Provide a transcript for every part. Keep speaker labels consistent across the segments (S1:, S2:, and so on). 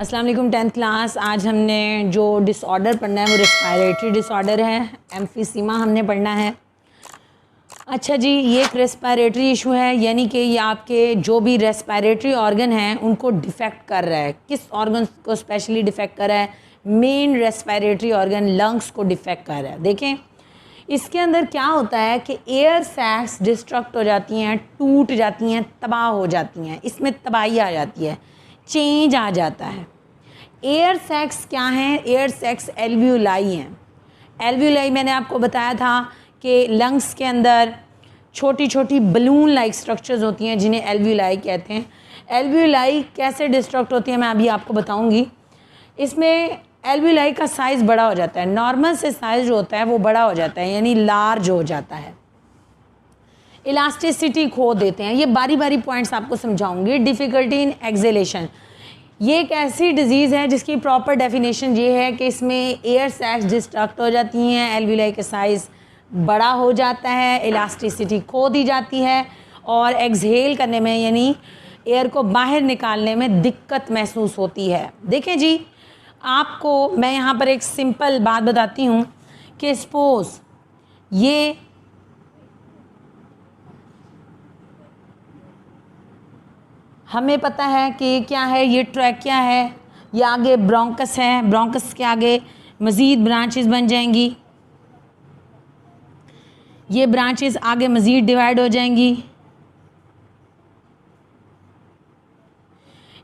S1: अस्सलाम वालेकुम 10th class. आज हमने जो डिसऑर्डर पढ़ना है वो रेस्पिरेटरी डिसऑर्डर है, एम्फीसीमा हमने पढ़ना है। अच्छा जी, ये एक रेस्पिरेटरी इशू है, यानी कि ये आपके जो भी रेस्पिरेटरी ऑर्गन हैं उनको डिफेक्ट कर रहा है। किस ऑर्गन को स्पेशली डिफेक्ट कर रहा है? मेन रेस्पिरेटरी ऑर्गन लंग्स को डिफेक्ट कर रहा है। देखें इसके अंदर क्या होता है कि एयर सैक्स डिस्ट्रक्ट हो जाती हैं, टूट जाती हैं, तबाह हो जाती हैं, इसमें तबाही आ जाती है, चेंज आ जाता है। एयर सैक्स क्या हैं? एयर सैक्स एल्वियोलाई हैं। एल्वियोलाई मैंने आपको बताया था कि लंग्स के अंदर छोटी छोटी बलून लाइक स्ट्रक्चर्स होती हैं जिन्हें एल्वियोलाई कहते हैं। एल्वियोलाई कैसे डिस्ट्रक्ट होती है मैं अभी आपको बताऊंगी। इसमें एल्वियोलाई का साइज़ बड़ा हो जाता है, नॉर्मल से साइज़ जो होता है वो बड़ा हो जाता है, यानी लार्ज हो जाता है। इलास्टिसिटी खो देते हैं। ये बारी बारी पॉइंट्स आपको समझाऊंगी। डिफ़िकल्टी इन एक्सेलेशन, ये एक ऐसी डिज़ीज़ है जिसकी प्रॉपर डेफिनेशन ये है कि इसमें एयर सैक्स डिस्ट्रक्ट हो जाती हैं, एल्वियोलाई का साइज़ बड़ा हो जाता है, इलास्टिसिटी खो दी जाती है और एक्सहेल करने में यानी एयर को बाहर निकालने में दिक्कत महसूस होती है। देखें जी, आपको मैं यहाँ पर एक सिंपल बात बताती हूँ कि सपोज़ ये हमें पता है कि क्या है, ये ट्रैकिया है, ये आगे ब्रोंकस है, ब्रोंकस के आगे मज़ीद ब्रांचेस बन जाएंगी, ये ब्रांचेस आगे मज़ीद डिवाइड हो जाएंगी।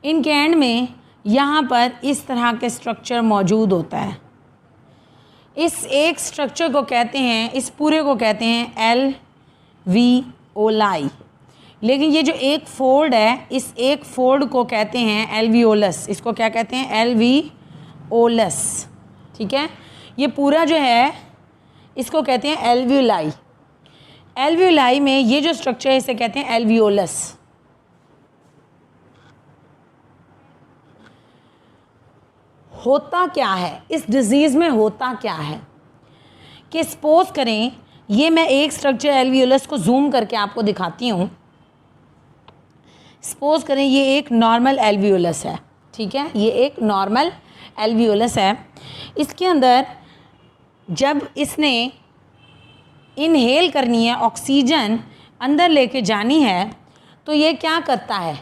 S1: इनके एंड में यहाँ पर इस तरह के स्ट्रक्चर मौजूद होता है। इस एक स्ट्रक्चर को कहते हैं, इस पूरे को कहते हैं एल्वियोलाई। लेकिन ये जो एक फोल्ड है, इस एक फोल्ड को कहते हैं एल्वियोलस। इसको क्या कहते हैं? एल्वियोलस। ठीक है, ये पूरा जो है इसको कहते हैं एल्वियोलाई। एल्वियोलाई में ये जो स्ट्रक्चर है इसे कहते हैं एल्वियोलस। होता क्या है इस डिज़ीज़ में? होता क्या है कि सपोज करें, ये मैं एक स्ट्रक्चर एल्वियोलस को जूम करके आपको दिखाती हूँ। सपोज करें ये एक नॉर्मल एल्वियोलस है, ठीक है, ये एक नॉर्मल एल्वियोलस है। इसके अंदर जब इसने इनहेल करनी है, ऑक्सीजन अंदर लेके जानी है, तो ये क्या करता है?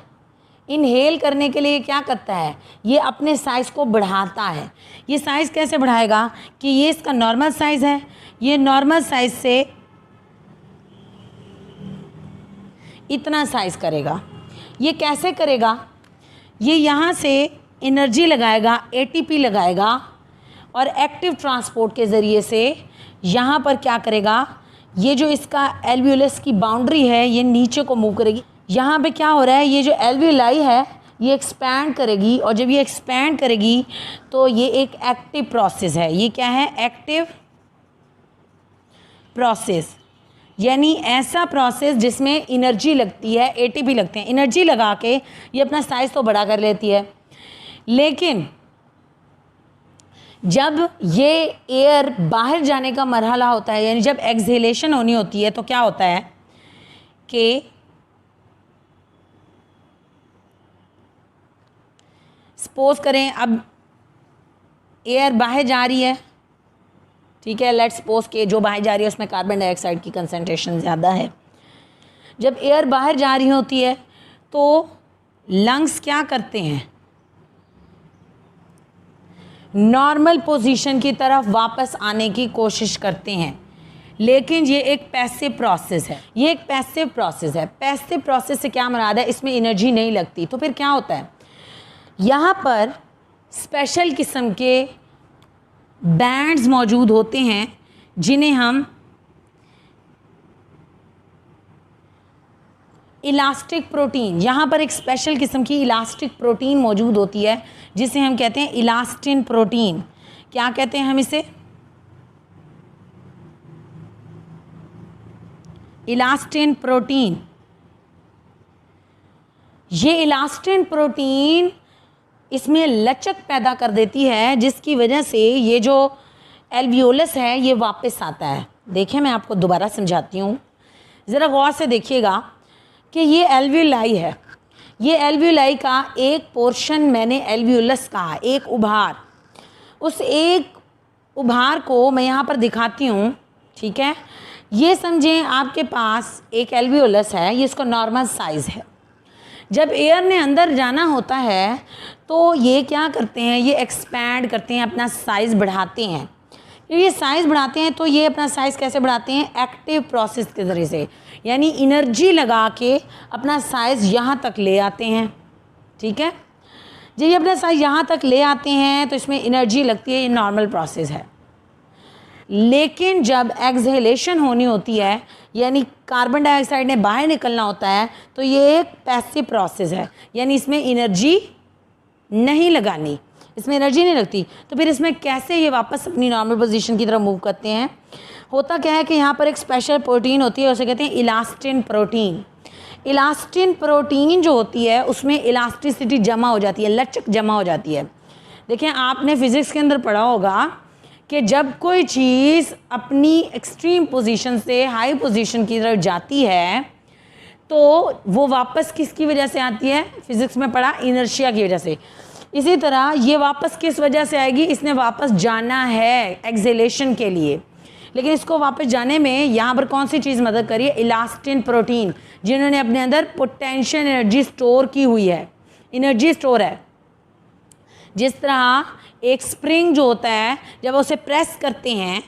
S1: इनहेल करने के लिए क्या करता है? ये अपने साइज़ को बढ़ाता है। ये साइज़ कैसे बढ़ाएगा कि ये इसका नॉर्मल साइज़ है, ये नॉर्मल साइज़ से इतना साइज़ करेगा। ये कैसे करेगा? ये यहाँ से एनर्जी लगाएगा, एटीपी लगाएगा और एक्टिव ट्रांसपोर्ट के ज़रिए से यहाँ पर क्या करेगा? ये जो इसका एल्वियोलस की बाउंड्री है ये नीचे को मूव करेगी। यहाँ पे क्या हो रहा है? ये जो एल्वियोलाई है ये एक्सपैंड करेगी और जब ये एक्सपैंड करेगी तो ये एक एक्टिव प्रोसेस है। ये क्या है? एक्टिव प्रोसेस, यानी ऐसा प्रोसेस जिसमें एनर्जी लगती है, एटीपी लगते हैं। एनर्जी लगा के ये अपना साइज़ तो बड़ा कर लेती है, लेकिन जब ये एयर बाहर जाने का मरहला होता है, यानी जब एक्सहेलेशन होनी होती है, तो क्या होता है कि सपोज करें अब एयर बाहर जा रही है, ठीक है, लेट्स सपोज के जो बाहर जा रही है उसमें कार्बन डाइऑक्साइड की कंसंट्रेशन ज़्यादा है। जब एयर बाहर जा रही होती है तो लंग्स क्या करते हैं? नॉर्मल पोजीशन की तरफ वापस आने की कोशिश करते हैं, लेकिन ये एक पैसिव प्रोसेस है। ये एक पैसिव प्रोसेस है। पैसिव प्रोसेस से क्या मुराद है? इसमें एनर्जी नहीं लगती। तो फिर क्या होता है? यहाँ पर स्पेशल किस्म के बैंड्स मौजूद होते हैं जिन्हें हम इलास्टिक प्रोटीन, यहाँ पर एक स्पेशल किस्म की इलास्टिक प्रोटीन मौजूद होती है जिसे हम कहते हैं इलास्टिन प्रोटीन। क्या कहते हैं हम इसे? Elastin protein. ये इलास्टिन प्रोटीन इसमें लचक पैदा कर देती है जिसकी वजह से ये जो एल्वियोलस है ये वापस आता है। देखें मैं आपको दोबारा समझाती हूँ, ज़रा गौर से देखिएगा कि ये एल्वियोलाई है, ये एल्वियोलाई का एक पोर्शन मैंने एल्वियोलस कहा, एक उभार। उस एक उभार को मैं यहाँ पर दिखाती हूँ, ठीक है। ये समझें आपके पास एक एल्वियोलस है, ये इसका नॉर्मल साइज़ है। जब एयर ने अंदर जाना होता है तो ये क्या करते हैं, ये एक्सपैंड करते हैं, अपना साइज़ बढ़ाते हैं। ये साइज़ बढ़ाते हैं तो ये अपना साइज़ कैसे बढ़ाते हैं, एक्टिव प्रोसेस के ज़रिए से, यानी एनर्जी लगा के अपना साइज़ यहाँ तक ले आते हैं, ठीक है। जब ये अपना साइज़ यहाँ तक ले आते हैं तो इसमें एनर्जी लगती है, ये नॉर्मल प्रोसेस है। लेकिन जब एक्सहेलेशन होनी होती है, यानी कार्बन डाइऑक्साइड ने बाहर निकलना होता है, तो ये एक पैसिव प्रोसेस है, यानी इसमें एनर्जी नहीं लगानी, इसमें एनर्जी नहीं लगती। तो फिर इसमें कैसे ये वापस अपनी नॉर्मल पोजीशन की तरफ मूव करते हैं। होता क्या है कि यहाँ पर एक स्पेशल प्रोटीन होती है, उसे कहते हैं इलास्टिन प्रोटीन। इलास्टिन प्रोटीन जो होती है उसमें इलास्टिसिटी जमा हो जाती है, लचक जमा हो जाती है। देखें, आपने फिज़िक्स के अंदर पढ़ा होगा कि जब कोई चीज़ अपनी एक्सट्रीम पोजीशन से हाई पोजीशन की तरफ जाती है तो वो वापस किसकी वजह से आती है, फिज़िक्स में पढ़ा, इनर्शिया की वजह से। इसी तरह ये वापस किस वजह से आएगी, इसने वापस जाना है एक्सेलेशन के लिए, लेकिन इसको वापस जाने में यहाँ पर कौन सी चीज़ मदद करी है, इलास्टिन प्रोटीन, जिन्होंने अपने अंदर पोटेंशियल एनर्जी स्टोर की हुई है, एनर्जी स्टोर है। जिस तरह एक स्प्रिंग जो होता है, जब उसे प्रेस करते हैं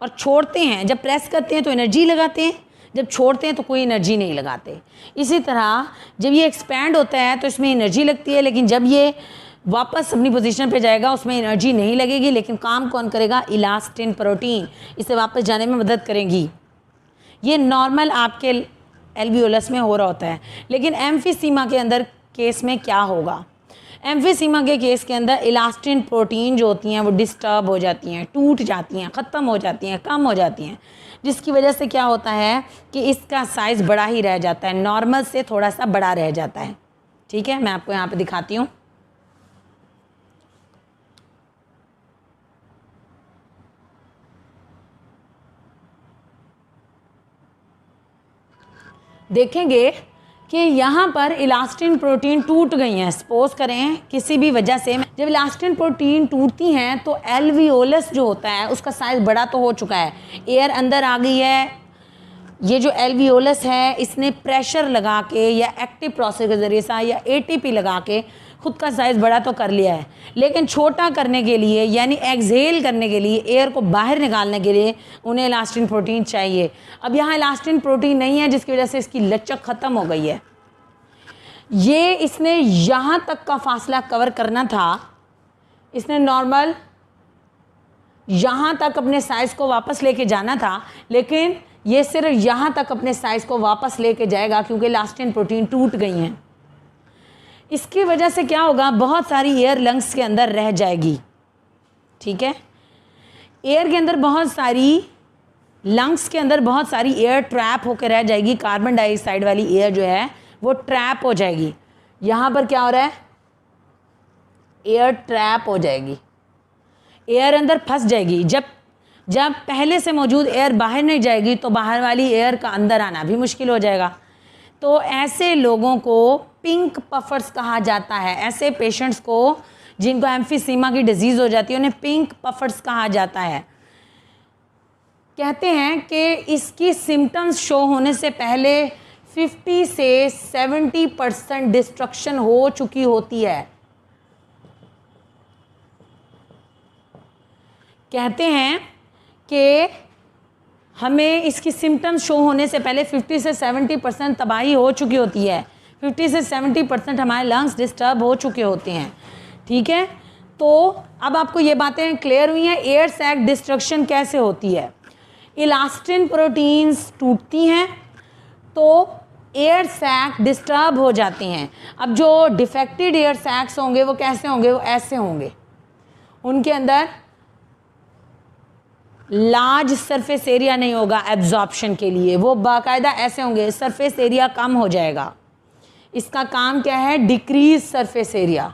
S1: और छोड़ते हैं, जब प्रेस करते हैं तो एनर्जी लगाते हैं, जब छोड़ते हैं तो कोई एनर्जी नहीं लगाते। इसी तरह जब ये एक्सपैंड होता है तो इसमें एनर्जी लगती है, लेकिन जब ये वापस अपनी पोजीशन पे जाएगा उसमें एनर्जी नहीं लगेगी, लेकिन काम कौन करेगा, इलास्टिन प्रोटीन इसे वापस जाने में मदद करेंगी। ये नॉर्मल आपके एल्वियोलस में हो रहा होता है। लेकिन एम्फीसीमा के अंदर केस में क्या होगा, एम्फीसीमा के केस के अंदर इलास्टिन प्रोटीन जो होती हैं वो डिस्टर्ब हो जाती हैं, टूट जाती हैं, ख़त्म हो जाती हैं, कम हो जाती हैं, जिसकी वजह से क्या होता है कि इसका साइज़ बड़ा ही रह जाता है, नॉर्मल से थोड़ा सा बड़ा रह जाता है, ठीक है। मैं आपको यहाँ पे दिखाती हूँ। देखेंगे कि यहाँ पर इलास्टिन प्रोटीन टूट गई हैं। सपोज करें किसी भी वजह से जब इलास्टिन प्रोटीन टूटती हैं तो एल्वियोलस जो होता है उसका साइज़ बड़ा तो हो चुका है, एयर अंदर आ गई है। ये जो एल्वियोलस है इसने प्रेशर लगा के या एक्टिव प्रोसेस के ज़रिए से या एटीपी लगा के खुद का साइज़ बड़ा तो कर लिया है, लेकिन छोटा करने के लिए यानी एक्सहेल करने के लिए, एयर को बाहर निकालने के लिए उन्हें इलास्टिन प्रोटीन चाहिए। अब यहाँ इलास्टिन प्रोटीन नहीं है, जिसकी वजह से इसकी लचक ख़त्म हो गई है। ये इसने यहाँ तक का फासला कवर करना था, इसने नॉर्मल यहाँ तक अपने साइज़ को वापस लेके जाना था, लेकिन ये सिर्फ यहाँ तक अपने साइज़ को वापस लेके जाएगा क्योंकि इलास्टिन प्रोटीन टूट गई हैं। इसकी वजह से क्या होगा, बहुत सारी एयर लंग्स के अंदर रह जाएगी, ठीक है। एयर के अंदर बहुत सारी, लंग्स के अंदर बहुत सारी एयर ट्रैप होकर रह जाएगी। कार्बन डाइऑक्साइड वाली एयर जो है वो ट्रैप हो जाएगी। यहाँ पर क्या हो रहा है, एयर ट्रैप हो जाएगी, एयर अंदर फंस जाएगी। जब पहले से मौजूद एयर बाहर नहीं जाएगी तो बाहर वाली एयर का अंदर आना भी मुश्किल हो जाएगा। तो ऐसे लोगों को पिंक पफर्स कहा जाता है। ऐसे पेशेंट्स को जिनको एम्फीसीमा की डिजीज़ हो जाती है उन्हें पिंक पफर्स कहा जाता है। कहते हैं कि इसकी सिम्टम्स शो होने से पहले 50 से 70% डिस्ट्रक्शन हो चुकी होती है। कहते हैं कि हमें इसकी सिम्टम्स शो होने से पहले 50 से 70% तबाही हो चुकी होती है। 50 से 70% हमारे लंग्स डिस्टर्ब हो चुके होते हैं, ठीक है। तो अब आपको ये बातें क्लियर हुई हैं। एयर सैक डिस्ट्रक्शन कैसे होती है, इलास्टिन प्रोटीन्स टूटती हैं तो एयर सैक डिस्टर्ब हो जाते हैं। अब जो डिफेक्टेड एयर सैक्स होंगे वो कैसे होंगे, वो ऐसे होंगे, उनके अंदर लार्ज सरफेस एरिया नहीं होगा एब्जॉर्प्शन के लिए, वो बाकायदा ऐसे होंगे, सरफेस एरिया कम हो जाएगा। इसका काम क्या है, डिक्रीज सरफेस एरिया।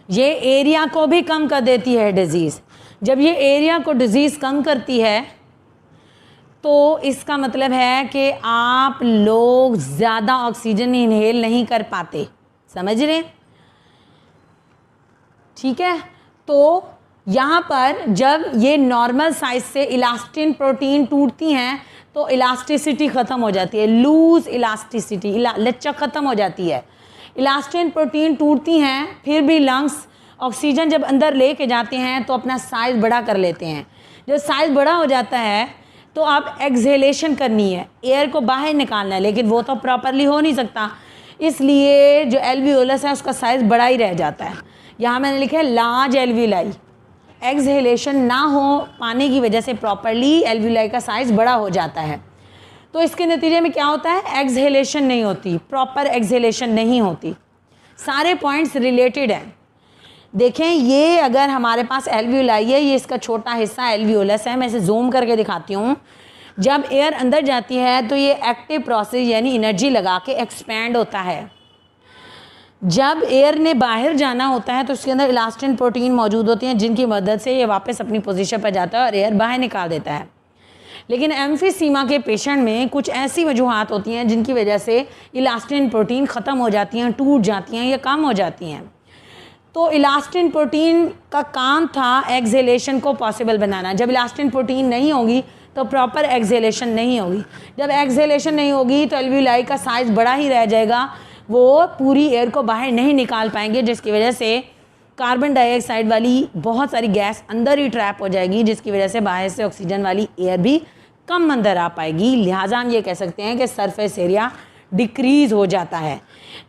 S1: ये एरिया को भी कम कर देती है डिजीज़। जब ये एरिया को डिजीज़ कम करती है तो इसका मतलब है कि आप लोग ज़्यादा ऑक्सीजन इनहेल नहीं कर पाते, समझ रहे? ठीक है, तो यहाँ पर जब ये नॉर्मल साइज से इलास्टिन प्रोटीन टूटती हैं तो इलास्टिसिटी ख़त्म हो जाती है, लूज इलास्टिसिटी, लचक ख़त्म हो जाती है। इलास्टिन प्रोटीन टूटती हैं, फिर भी लंग्स ऑक्सीजन जब अंदर लेके जाते हैं तो अपना साइज़ बड़ा कर लेते हैं। जब साइज़ बड़ा हो जाता है तो आप एक्सहेलेशन करनी है, एयर को बाहर निकालना है, लेकिन वो तो प्रॉपरली हो नहीं सकता, इसलिए जो एल्वियोलस है उसका साइज़ बड़ा ही रह जाता है। यहाँ मैंने लिखा है लार्ज एल्वियोलाई। एक्सहेलेशन ना हो पाने की वजह से प्रॉपरली एल्वियोलाई का साइज़ बड़ा हो जाता है, तो इसके नतीजे में क्या होता है, एक्सहेलेशन नहीं होती, प्रॉपर एक्सहेलेशन नहीं होती। सारे पॉइंट्स रिलेटेड हैं। देखें, ये अगर हमारे पास एल्वियोलाई है, ये इसका छोटा हिस्सा एल्वियोलस है, मैं इसे जूम करके दिखाती हूँ। जब एयर अंदर जाती है तो ये एक्टिव प्रोसेस यानी एनर्जी लगा के एक्सपैंड होता है। जब एयर ने बाहर जाना होता है तो उसके अंदर इलास्टिन प्रोटीन मौजूद होती हैं, जिनकी मदद से ये वापस अपनी पोजीशन पर जाता है और एयर बाहर निकाल देता है। लेकिन एम्फीसीमा के पेशेंट में कुछ ऐसी वजूहात होती हैं जिनकी वजह से इलास्टिन प्रोटीन ख़त्म हो जाती हैं, टूट जाती हैं या कम हो जाती हैं। तो इलास्टिन प्रोटीन का काम था एक्सहेलेशन को पॉसिबल बनाना। जब इलास्टिन प्रोटीन नहीं होगी तो प्रॉपर एक्सहेलेशन नहीं होगी। जब एक्सहेलेशन नहीं होगी तो एल्वियोलाई का साइज़ बड़ा ही रह जाएगा, वो पूरी एयर को बाहर नहीं निकाल पाएंगे, जिसकी वजह से कार्बन डाइऑक्साइड वाली बहुत सारी गैस अंदर ही ट्रैप हो जाएगी, जिसकी वजह से बाहर से ऑक्सीजन वाली एयर भी कम अंदर आ पाएगी। लिहाजा हम ये कह सकते हैं कि सरफेस एरिया डिक्रीज़ हो जाता है।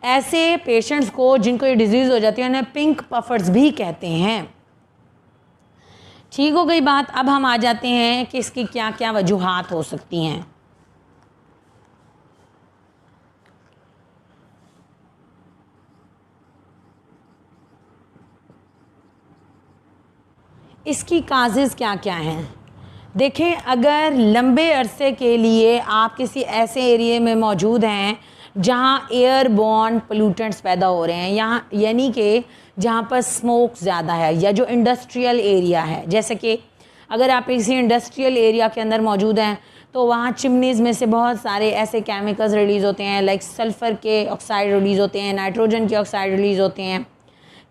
S1: ऐसे पेशेंट्स को जिनको ये डिजीज़ हो जाती है उन्हें पिंक पफर्स भी कहते हैं। ठीक हो गई बात। अब हम आ जाते हैं कि इसकी क्या क्या वजूहात हो सकती हैं। इसकी काजेज़ क्या क्या हैं। देखें, अगर लंबे अरसे के लिए आप किसी ऐसे एरिए में मौजूद हैं जहां एयरबॉर्न पोल्यूटेंट्स पैदा हो रहे हैं, यहाँ यानी कि जहाँ पर स्मोक ज़्यादा है या जो इंडस्ट्रियल एरिया है, जैसे कि अगर आप किसी इंडस्ट्रियल एरिया के अंदर मौजूद हैं तो वहाँ चिमनीज़ में से बहुत सारे ऐसे केमिकल्स रिलीज़ होते हैं, लाइक सल्फ़र के ऑक्साइड रिलीज़ होते हैं, नाइट्रोजन के ऑक्साइड रिलीज़ होते हैं,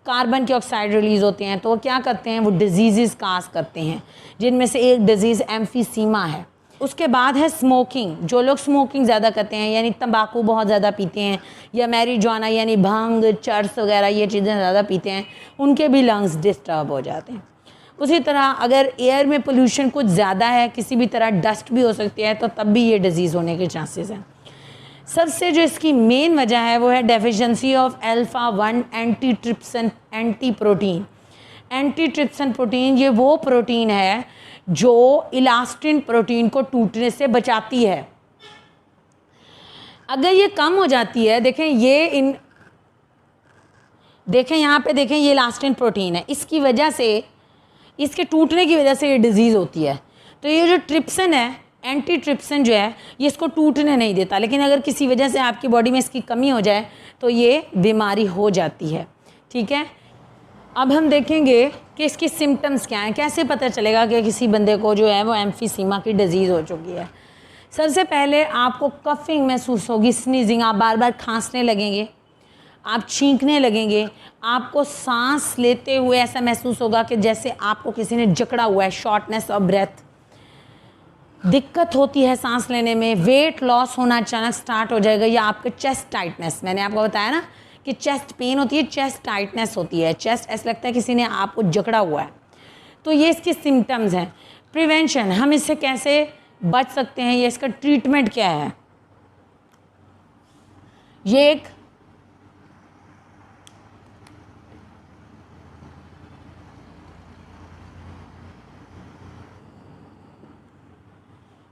S1: कार्बन के ऑक्साइड रिलीज़ होते हैं। तो वो क्या करते हैं, वो डिजीज़ काज करते हैं, जिनमें से एक डिज़ीज़ एम्फीसीमा है। उसके बाद है स्मोकिंग। जो लोग स्मोकिंग ज़्यादा करते हैं यानी तंबाकू बहुत ज़्यादा पीते हैं या मैरिजुआना यानी भांग, चर्स वगैरह ये चीज़ें ज़्यादा पीते हैं, उनके भी लंग्स डिस्टर्ब हो जाते हैं। उसी तरह अगर एयर में पोल्यूशन कुछ ज़्यादा है, किसी भी तरह डस्ट भी हो सकती है, तो तब भी ये डिज़ीज़ होने के चांसेस हैं। सबसे जो इसकी मेन वजह है वो है deficiency of अल्फा-1 antitrypsin anti protein. Antitrypsin protein ये वो प्रोटीन है जो इलास्टिन प्रोटीन को टूटने से बचाती है। अगर ये कम हो जाती है, देखें यहाँ पे देखें, ये इलास्टिन प्रोटीन है, इसकी वजह से, इसके टूटने की वजह से ये डिज़ीज़ होती है। तो ये जो ट्रिप्सिन है, एंटी ट्रिप्सिन जो है, ये इसको टूटने नहीं देता, लेकिन अगर किसी वजह से आपकी बॉडी में इसकी कमी हो जाए तो ये बीमारी हो जाती है। ठीक है, अब हम देखेंगे कि इसकी सिम्टम्स क्या हैं, कैसे पता चलेगा कि किसी बंदे को जो है वो एम्फीसीमा की डिज़ीज़ हो चुकी है। सबसे पहले आपको कफिंग महसूस होगी, स्नीजिंग, आप बार बार खांसने लगेंगे, आप छींकने लगेंगे, आपको सांस लेते हुए ऐसा महसूस होगा कि जैसे आपको किसी ने जकड़ा हुआ है, शॉर्टनेस ऑफ ब्रेथ, दिक्कत होती है सांस लेने में, वेट लॉस होना अचानक स्टार्ट हो जाएगा, या आपके चेस्ट टाइटनेस, मैंने आपको बताया ना कि चेस्ट पेन होती है, चेस्ट टाइटनेस होती है, चेस्ट ऐसा लगता है किसी ने आपको जकड़ा हुआ है। तो ये इसके सिम्टम्स हैं। प्रिवेंशन, हम इससे कैसे बच सकते हैं, ये इसका ट्रीटमेंट क्या है। ये एक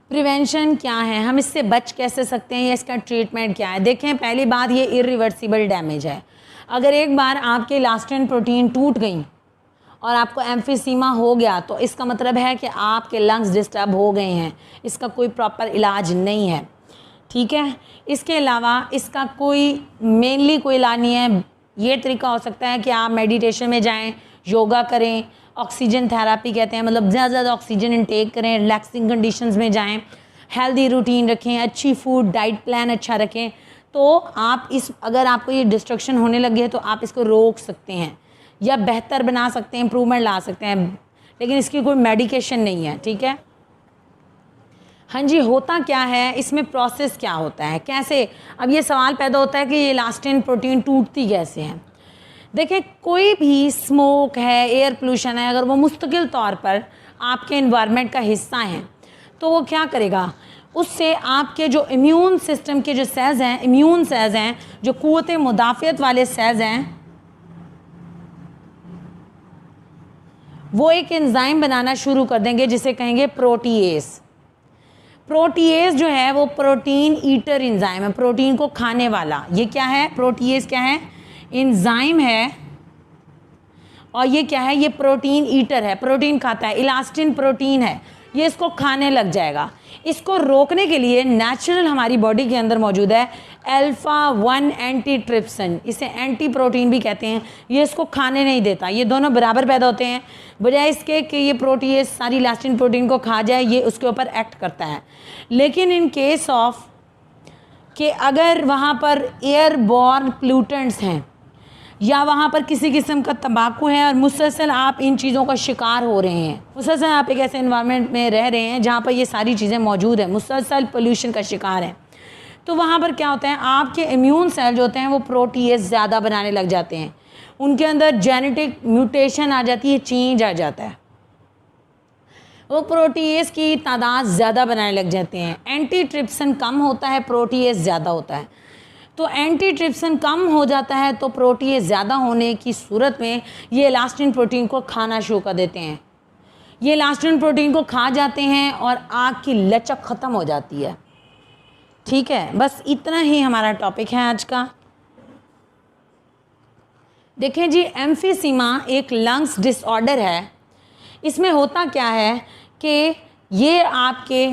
S1: प्रिवेंशन क्या है, हम इससे बच कैसे सकते हैं, या इसका ट्रीटमेंट क्या है। देखें, पहली बात ये इरिवर्सिबल डैमेज है। अगर एक बार आपके इलास्टिन प्रोटीन टूट गई और आपको एम्फीसीमा हो गया तो इसका मतलब है कि आपके लंग्स डिस्टर्ब हो गए हैं, इसका कोई प्रॉपर इलाज नहीं है। ठीक है, इसके अलावा इसका मेनली कोई इलाज नहीं है। ये तरीका हो सकता है कि आप मेडिटेशन में जाएं, योगा करें, ऑक्सीजन थेरापी कहते हैं, मतलब ज़्यादा से ज़्यादा ऑक्सीजन इनटेक करें, रिलैक्सिंग कंडीशंस में जाएं, हेल्दी रूटीन रखें, अच्छी फूड डाइट प्लान अच्छा रखें, तो आप अगर आपको ये डिस्ट्रक्शन होने लगी है तो आप इसको रोक सकते हैं या बेहतर बना सकते हैं, इम्प्रूवमेंट ला सकते हैं, लेकिन इसकी कोई मेडिकेशन नहीं है। ठीक है। हाँ जी, होता क्या है इसमें, प्रोसेस क्या होता है, कैसे, अब ये सवाल पैदा होता है कि ये इलास्टिन प्रोटीन टूटती कैसे हैं। देखिए, कोई भी स्मोक है, एयर पोल्यूशन है, अगर वो मुस्तकिल तौर पर आपके इन्वायरमेंट का हिस्सा हैं तो वो क्या करेगा, उससे आपके जो इम्यून सिस्टम के जो सेल्स हैं, इम्यून सेल्स हैं, जो क़ुव्वत मुदाफ़ियत वाले सेल्स हैं, वो एक एंजाइम बनाना शुरू कर देंगे जिसे कहेंगे प्रोटीएस। प्रोटीएस जो है वो प्रोटीन ईटर एंजाइम है, प्रोटीन को खाने वाला। ये क्या है, प्रोटीएस क्या है, एंजाइम है, और ये क्या है, ये प्रोटीन ईटर है, प्रोटीन खाता है, इलास्टिन प्रोटीन है, ये इसको खाने लग जाएगा। इसको रोकने के लिए नेचुरल हमारी बॉडी के अंदर मौजूद है अल्फा-1 एंटीट्रिप्सिन, इसे एंटी प्रोटीन भी कहते हैं। ये इसको खाने नहीं देता, ये दोनों बराबर पैदा होते हैं, बजाय इसके कि ये प्रोटीएस सारी इलास्टिन प्रोटीन को खा जाए, ये उसके ऊपर एक्ट करता है। लेकिन इन केस ऑफ कि अगर वहाँ पर एयरबॉर्न प्लूटेंट्स हैं या वहाँ पर किसी किस्म का तंबाकू है और मुसलसल आप इन चीज़ों का शिकार हो रहे हैं, मुसलसल आप एक ऐसे इन्वायरमेंट में रह रहे हैं जहाँ पर ये सारी चीज़ें मौजूद हैं, मुसलसल पोल्यूशन का शिकार हैं, तो वहाँ पर क्या होता है, आपके इम्यून सेल जो होते हैं वो प्रोटीएस ज़्यादा बनाने लग जाते हैं, उनके अंदर जेनेटिक म्यूटेशन आ जाती है, चेंज आ जाता है, वो प्रोटीएस की तादाद ज़्यादा बनाने लग जाते हैं। एंटीट्रिप्सिन कम होता है, प्रोटीएस ज़्यादा होता है, तो एंटीट्रिप्सिन कम हो जाता है तो प्रोटीएस ज़्यादा होने की सूरत में ये इलास्टिन प्रोटीन को खाना शुरू कर देते हैं। ये इलास्टिन प्रोटीन को खा जाते हैं और आँख की लचक ख़त्म हो जाती है। ठीक है, बस इतना ही हमारा टॉपिक है आज का। देखें जी, एम्फीसीमा एक लंग्स डिसऑर्डर है। इसमें होता क्या है कि ये आपके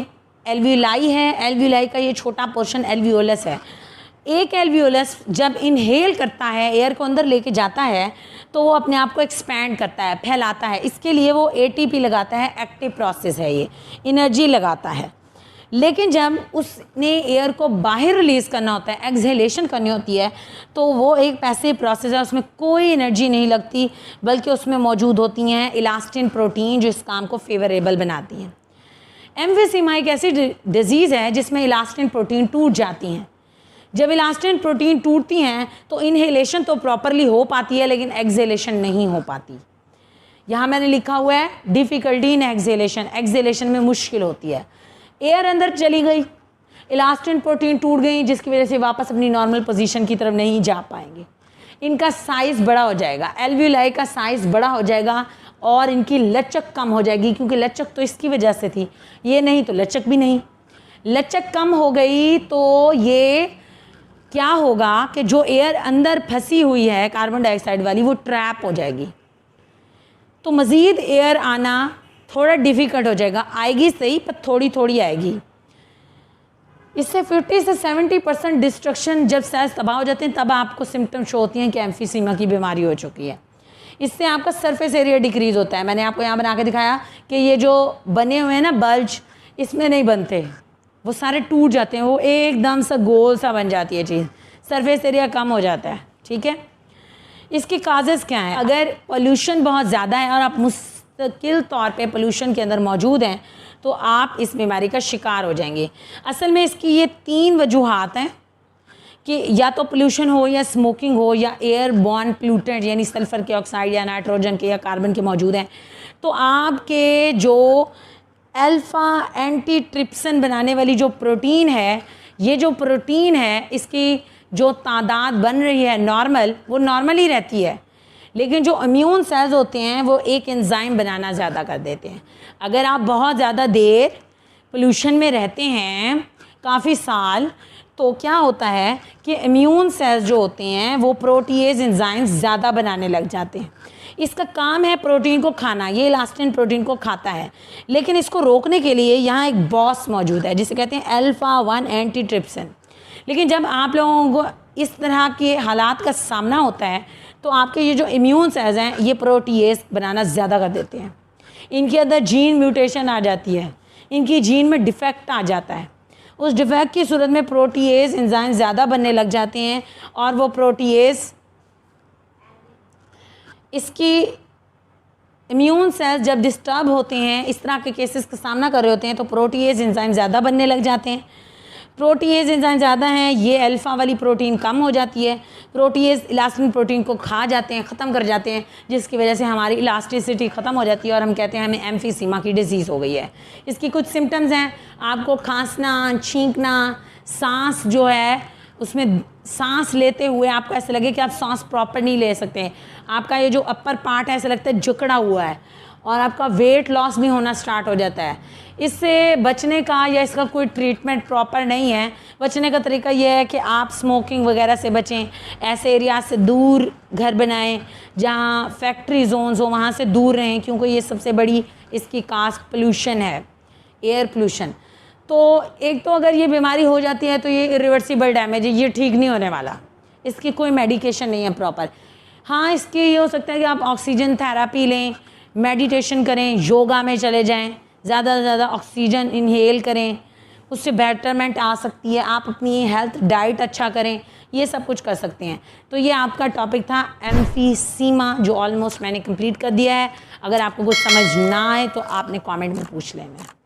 S1: एल्वियोलाई है, एल्वियोलाई का ये छोटा पोर्शन एल्वियोलस है। एक एल्वियोलस जब इनहेल करता है, एयर को अंदर लेके जाता है, तो वो अपने आप को एक्सपैंड करता है, फैलाता है। इसके लिए वो एटीपी लगाता है, एक्टिव प्रोसेस है, ये एनर्जी लगाता है। लेकिन जब उसने एयर को बाहर रिलीज़ करना होता है, एक्सहेलेशन करनी होती है, तो वो एक पैसिव प्रोसेस है, उसमें कोई एनर्जी नहीं लगती, बल्कि उसमें मौजूद होती हैं इलास्टिन प्रोटीन जो इस काम को फेवरेबल बनाती हैं। एम्फीसीमा एक ऐसी डिजीज़ है जिसमें इलास्टिन प्रोटीन टूट जाती हैं। जब इलास्टिन प्रोटीन टूटती हैं तो इनहेलेशन तो प्रॉपरली हो पाती है, लेकिन एक्सहेलेशन नहीं हो पाती। यहाँ मैंने लिखा हुआ है डिफ़िकल्टी इन एक्सहेलेशन, एक्सहेलेशन में मुश्किल होती है। एयर अंदर चली गई, इलास्टिन प्रोटीन टूट गई, जिसकी वजह से वापस अपनी नॉर्मल पोजीशन की तरफ नहीं जा पाएंगे। इनका साइज़ बड़ा हो जाएगा, एल्वियोलाई का साइज़ बड़ा हो जाएगा और इनकी लचक कम हो जाएगी, क्योंकि लचक तो इसकी वजह से थी, ये नहीं तो लचक भी नहीं। लचक कम हो गई तो ये क्या होगा कि जो एयर अंदर फंसी हुई है कार्बन डाइऑक्साइड वाली, वो ट्रैप हो जाएगी, तो मज़ीद एयर आना थोड़ा डिफ़िकल्ट हो जाएगा। आएगी सही, पर थोड़ी थोड़ी आएगी। इससे 50 से 70% डिस्ट्रक्शन, जब सेल्स तबाह हो जाते हैं तब आपको सिम्टम शो होती हैं कि एम्फीसीमा की बीमारी हो चुकी है। इससे आपका सरफेस एरिया डिक्रीज़ होता है। मैंने आपको यहाँ बना के दिखाया कि ये जो बने हुए हैं ना बल्ज, इसमें नहीं बनते, वो सारे टूट जाते हैं, वो एकदम सा गोल सा बन जाती है चीज़, सरफेस एरिया कम हो जाता है। ठीक है, इसकी काजेज़ क्या हैं? अगर पोल्यूशन बहुत ज़्यादा है और आप मुस्तकिल तौर पे पोल्यूशन के अंदर मौजूद हैं तो आप इस बीमारी का शिकार हो जाएंगे। असल में इसकी ये 3 वजूहात हैं कि या तो पोल्यूशन हो, या स्मोकिंग हो, या एयर बॉर्न प्लूटेंट यानी सल्फ़र के ऑक्साइड या नाइट्रोजन के या कार्बन के मौजूद हैं। तो आपके जो अल्फ़ा एंटीट्रिप्सिन बनाने वाली जो प्रोटीन है, ये जो प्रोटीन है इसकी जो तादाद बन रही है नॉर्मल, वो नॉर्मल ही रहती है, लेकिन जो इम्यून सेल्स होते हैं वो एक एंजाइम बनाना ज़्यादा कर देते हैं। अगर आप बहुत ज़्यादा देर पोल्यूशन में रहते हैं, काफ़ी साल, तो क्या होता है कि इम्यून सेल्स जो होते हैं वो प्रोटीएज एंजाइम्स ज़्यादा बनाने लग जाते हैं। इसका काम है प्रोटीन को खाना, ये इलास्टिन प्रोटीन को खाता है, लेकिन इसको रोकने के लिए यहाँ एक बॉस मौजूद है जिसे कहते हैं अल्फ़ा-1 एंटीट्रिप्सिन। लेकिन जब आप लोगों को इस तरह के हालात का सामना होता है तो आपके ये जो इम्यून सेल्स हैं ये प्रोटीएज बनाना ज़्यादा कर देते हैं, इनके अंदर जीन म्यूटेशन आ जाती है, इनकी जीन में डिफेक्ट आ जाता है। उस डिफेक्ट की सूरत में प्रोटीएज एंजाइम ज़्यादा बनने लग जाते हैं और वो प्रोटीएज इसकी इम्यून सेल्स जब डिस्टर्ब होते हैं, इस तरह के केसेस का सामना कर रहे होते हैं, तो प्रोटीएज एंजाइम ज़्यादा बनने लग जाते हैं। प्रोटीएज एंजाइम ज़्यादा हैं, ये अल्फ़ा वाली प्रोटीन कम हो जाती है, प्रोटीएज इलास्टिन प्रोटीन को खा जाते हैं, ख़त्म कर जाते हैं, जिसकी वजह से हमारी इलास्टिसिटी ख़त्म हो जाती है और हम कहते हैं हमें एम्फीसीमा की डिजीज़ हो गई है। इसकी कुछ सिम्टम्स हैं, आपको खांसना, छींकना, सांस जो है उसमें सांस लेते हुए आपको ऐसा लगे कि आप सांस प्रॉपर नहीं ले सकते, आपका ये जो अपर पार्ट है ऐसा लगता है झुकड़ा हुआ है, और आपका वेट लॉस भी होना स्टार्ट हो जाता है। इससे बचने का या इसका कोई ट्रीटमेंट प्रॉपर नहीं है। बचने का तरीका यह है कि आप स्मोकिंग वगैरह से बचें, ऐसे एरिया से दूर घर बनाएं जहाँ फैक्ट्री जोन्स हो, वहाँ से दूर रहें, क्योंकि ये सबसे बड़ी इसकी कास्ट पोल्यूशन है, एयर पोल्यूशन। तो एक तो अगर ये बीमारी हो जाती है तो ये इरिवर्सिबल डैमेज है, ये ठीक नहीं होने वाला, इसकी कोई मेडिकेशन नहीं है प्रॉपर। हाँ, इसके ये हो सकता है कि आप ऑक्सीजन थेरापी लें, मेडिटेशन करें, योगा में चले जाएं, ज़्यादा से ज़्यादा ऑक्सीजन इनहेल करें, उससे बेटरमेंट आ सकती है। आप अपनी हेल्थ डाइट अच्छा करें, ये सब कुछ कर सकते हैं। तो ये आपका टॉपिक था एम्फीसीमा, जो ऑलमोस्ट मैंने कंप्लीट कर दिया है। अगर आपको कुछ समझ ना आए तो आपने कमेंट में पूछ लेना है।